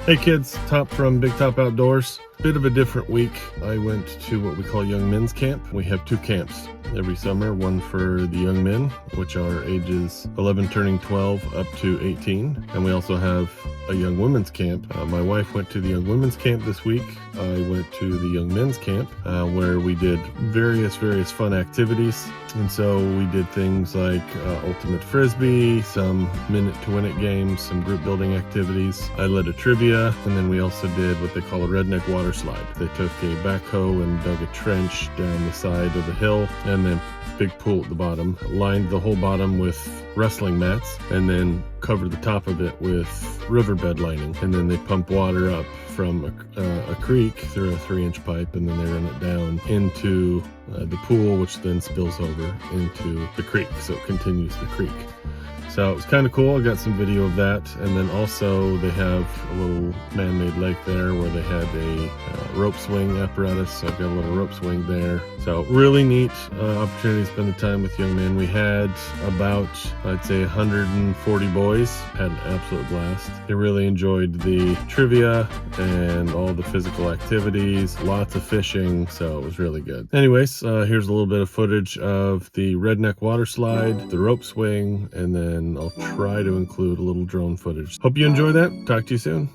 Hey kids, Top from Big Top Outdoors. Bit of a different week. I went to what we call Young Men's Camp. We have two camps every summer, one for the young men, which are ages 11 turning 12 up to 18. And we also have a young women's camp. My wife went to the young women's camp this week. I went to the young men's camp where we did various fun activities. And so we did things like ultimate frisbee, some minute to win it games, some group building activities. I led a trivia, and then we also did what they call a redneck water slide. They took a backhoe and dug a trench down the side of the hill, and then big pool at the bottom, lined the whole bottom with wrestling mats, and then covered the top of it with riverbed lining. And then they pump water up from a creek through a 3-inch pipe, and then they run it down into the pool, which then spills over into the creek, so it continues the creek. So it was kind of cool. I got some video of that. And then also they have a little man-made lake there where they had a rope swing apparatus. So I've got a little rope swing there. So really neat opportunity to spend the time with young men. We had about, I'd say, 140 boys. Had an absolute blast. They really enjoyed the trivia and all the physical activities, lots of fishing. So it was really good. Anyways, here's a little bit of footage of the redneck water slide, the rope swing, and then I'll try to include a little drone footage. Hope you enjoy that. Talk to you soon.